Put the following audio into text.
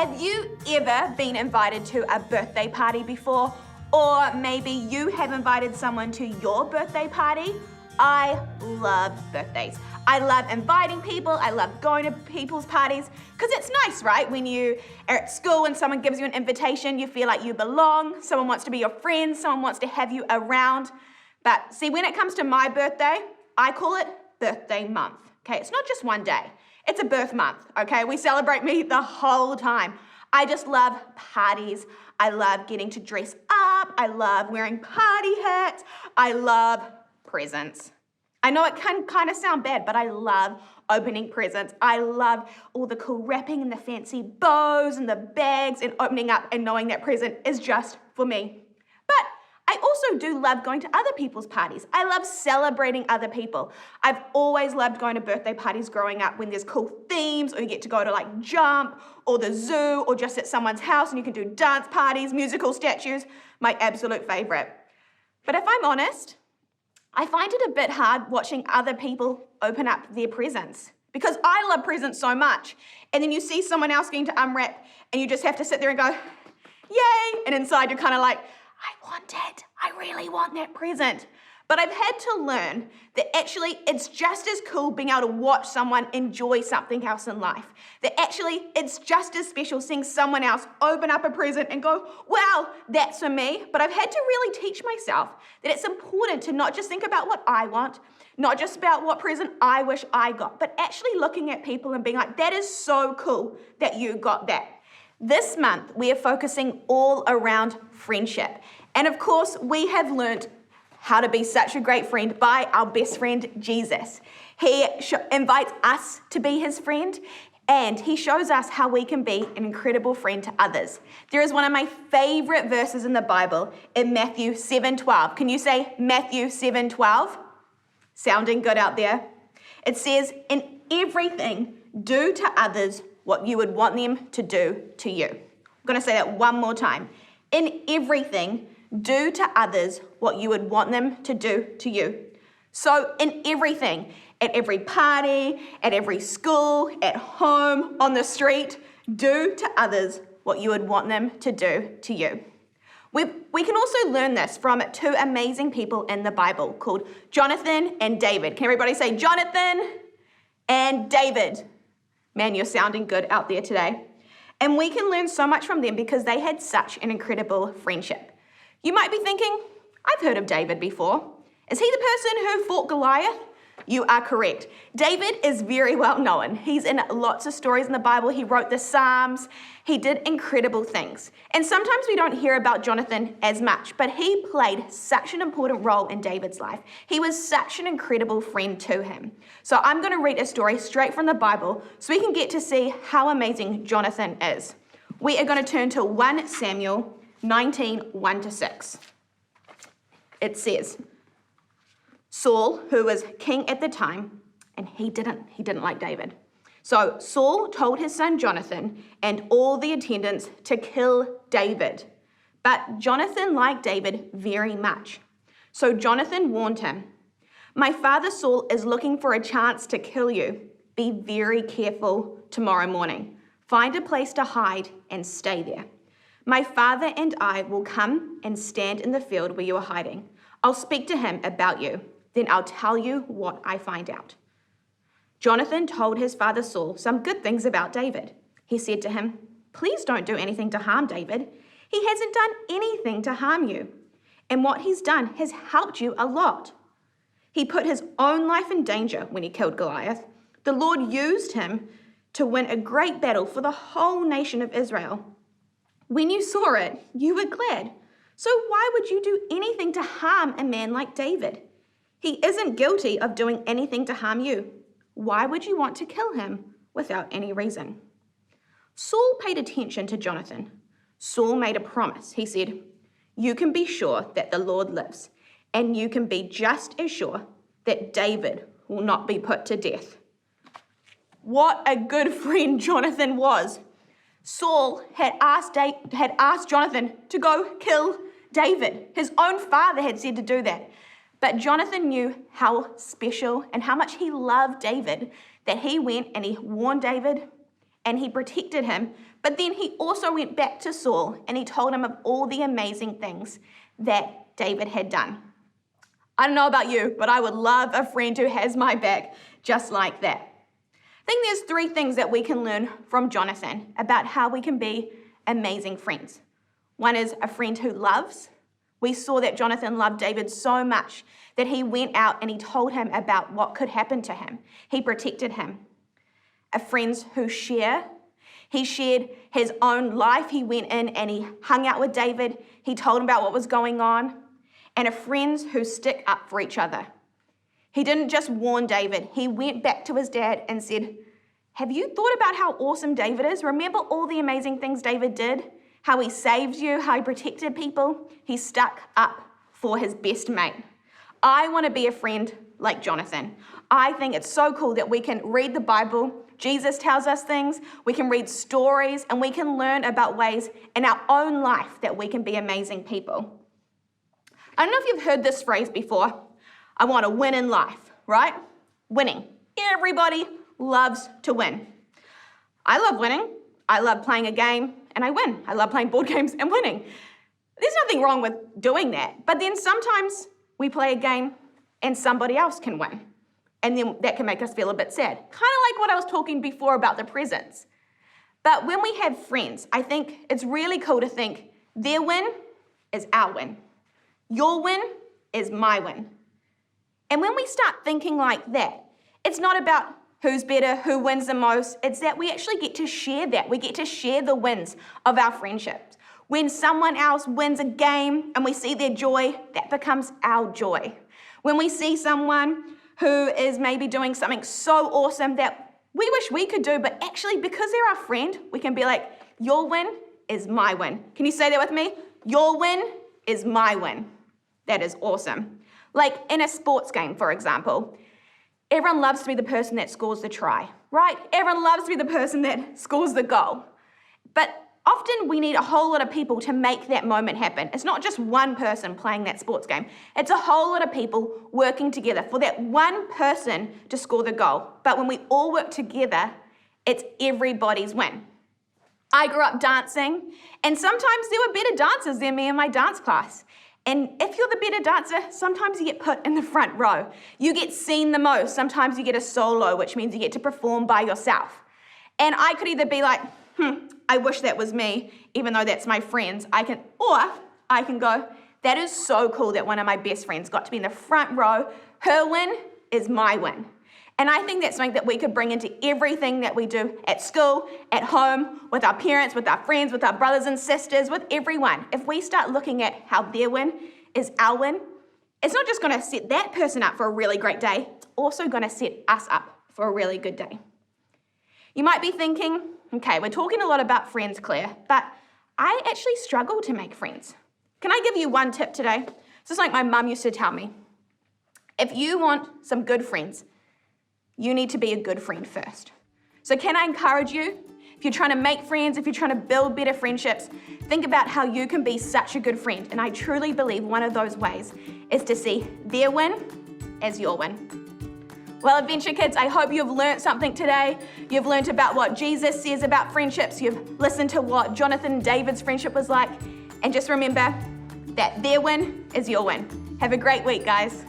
Have you ever been invited to a birthday party before? Or maybe you have invited someone to your birthday party? I love birthdays. I love inviting people. I love going to people's parties because it's nice, right? When you are at school and someone gives you an invitation, you feel like you belong. Someone wants to be your friend. Someone wants to have you around. But see, when it comes to my birthday, I call it birthday month. Okay, it's not just one day. It's a birth month, okay? We celebrate me the whole time. I just love parties. I love getting to dress up. I love wearing party hats. I love presents. I know it can kind of sound bad, but I love opening presents. I love all the cool wrapping and the fancy bows and the bags and opening up and knowing that present is just for me. But I also do love going to other people's parties. I love celebrating other people. I've always loved going to birthday parties growing up when there's cool themes, or you get to go to like Jump or the zoo or just at someone's house and you can do dance parties, musical statues, my absolute favorite. But if I'm honest, I find it a bit hard watching other people open up their presents because I love presents so much. And then you see someone else getting to unwrap and you just have to sit there and go, yay! And inside you're kind of like, I want it. I really want that present. But I've had to learn that actually it's just as cool being able to watch someone enjoy something else in life. That actually it's just as special seeing someone else open up a present and go, wow, that's for me. But I've had to really teach myself that it's important to not just think about what I want, not just about what present I wish I got, but actually looking at people and being like, that is so cool that you got that. This month, we are focusing all around friendship. And of course, we have learned how to be such a great friend by our best friend, Jesus. He invites us to be his friend, and he shows us how we can be an incredible friend to others. There is one of my favorite verses in the Bible in Matthew 7:12. Can you say Matthew 7:12? Sounding good out there? It says, in everything, do to others what you would want them to do to you. I'm going to say that one more time. In everything, do to others what you would want them to do to you. So in everything, at every party, at every school, at home, on the street, do to others what you would want them to do to you. We can also learn this from two amazing people in the Bible called Jonathan and David. Can everybody say Jonathan and David? Man, you're sounding good out there today. And we can learn so much from them because they had such an incredible friendship. You might be thinking, I've heard of David before. Is he the person who fought Goliath? You are correct. David is very well known. He's in lots of stories in the Bible. He wrote the Psalms. He did incredible things. And sometimes we don't hear about Jonathan as much, but he played such an important role in David's life. He was such an incredible friend to him. So I'm going to read a story straight from the Bible so we can get to see how amazing Jonathan is. We are going to turn to 1 Samuel 19, 1-6. It says, Saul, who was king at the time, and he didn't like David. So Saul told his son Jonathan and all the attendants to kill David. But Jonathan liked David very much. So Jonathan warned him, my father Saul is looking for a chance to kill you. Be very careful tomorrow morning. Find a place to hide and stay there. My father and I will come and stand in the field where you are hiding. I'll speak to him about you. Then I'll tell you what I find out. Jonathan told his father Saul some good things about David. He said to him, please don't do anything to harm David. He hasn't done anything to harm you. And what he's done has helped you a lot. He put his own life in danger when he killed Goliath. The Lord used him to win a great battle for the whole nation of Israel. When you saw it, you were glad. So why would you do anything to harm a man like David? He isn't guilty of doing anything to harm you. Why would you want to kill him without any reason? Saul paid attention to Jonathan. Saul made a promise. He said, you can be sure that the Lord lives, and you can be just as sure that David will not be put to death. What a good friend Jonathan was. Saul had asked Jonathan to go kill David. His own father had said to do that. But Jonathan knew how special and how much he loved David that he went and he warned David and he protected him But then he also went back to Saul and he told him of all the amazing things that David had done. I don't know about you, but I would love a friend who has my back just like that. I think there's 3 things that we can learn from Jonathan about how we can be amazing friends. One is a friend who loves. We saw that Jonathan loved David so much that he went out and he told him about what could happen to him. He protected him. A friend who share. He shared his own life. He went in and he hung out with David. He told him about what was going on. And a friend who stick up for each other. He didn't just warn David. He went back to his dad and said, have you thought about how awesome David is? Remember all the amazing things David did? How he saved you, how he protected people? He stuck up for his best mate. I want to be a friend like Jonathan. I think it's so cool that we can read the Bible. Jesus tells us things. We can read stories and we can learn about ways in our own life that we can be amazing people. I don't know if you've heard this phrase before. I want to win in life, right? Winning. Everybody loves to win. I love winning. I love playing a game and I win. I love playing board games and winning. There's nothing wrong with doing that. But then sometimes we play a game and somebody else can win. And then that can make us feel a bit sad. Kind of like what I was talking before about the presents. But when we have friends, I think it's really cool to think their win is our win. Your win is my win. And when we start thinking like that, it's not about who's better, who wins the most. It's that we actually get to share that. We get to share the wins of our friendships. When someone else wins a game and we see their joy, that becomes our joy. When we see someone who is maybe doing something so awesome that we wish we could do, but actually because they're our friend, we can be like, your win is my win. Can you say that with me? Your win is my win. That is awesome. Like in a sports game, for example, everyone loves to be the person that scores the try, right? Everyone loves to be the person that scores the goal. But often we need a whole lot of people to make that moment happen. It's not just one person playing that sports game. It's a whole lot of people working together for that one person to score the goal. But when we all work together, it's everybody's win. I grew up dancing, and sometimes there were better dancers than me in my dance class. And if you're the better dancer, sometimes you get put in the front row. You get seen the most. Sometimes you get a solo, which means you get to perform by yourself. And I could either be like, I wish that was me, even though that's my friends. Or I can go, that is so cool that one of my best friends got to be in the front row. Her win is my win. And I think that's something that we could bring into everything that we do at school, at home, with our parents, with our friends, with our brothers and sisters, with everyone. If we start looking at how their win is our win, it's not just going to set that person up for a really great day, it's also going to set us up for a really good day. You might be thinking, okay, we're talking a lot about friends, Claire, but I actually struggle to make friends. Can I give you one tip today? This is like my mum used to tell me. If you want some good friends, you need to be a good friend first. So can I encourage you, if you're trying to make friends, if you're trying to build better friendships, think about how you can be such a good friend. And I truly believe one of those ways is to see their win as your win. Well, Adventure Kids, I hope you've learned something today. You've learned about what Jesus says about friendships. You've listened to what Jonathan and David's friendship was like. And just remember that their win is your win. Have a great week, guys.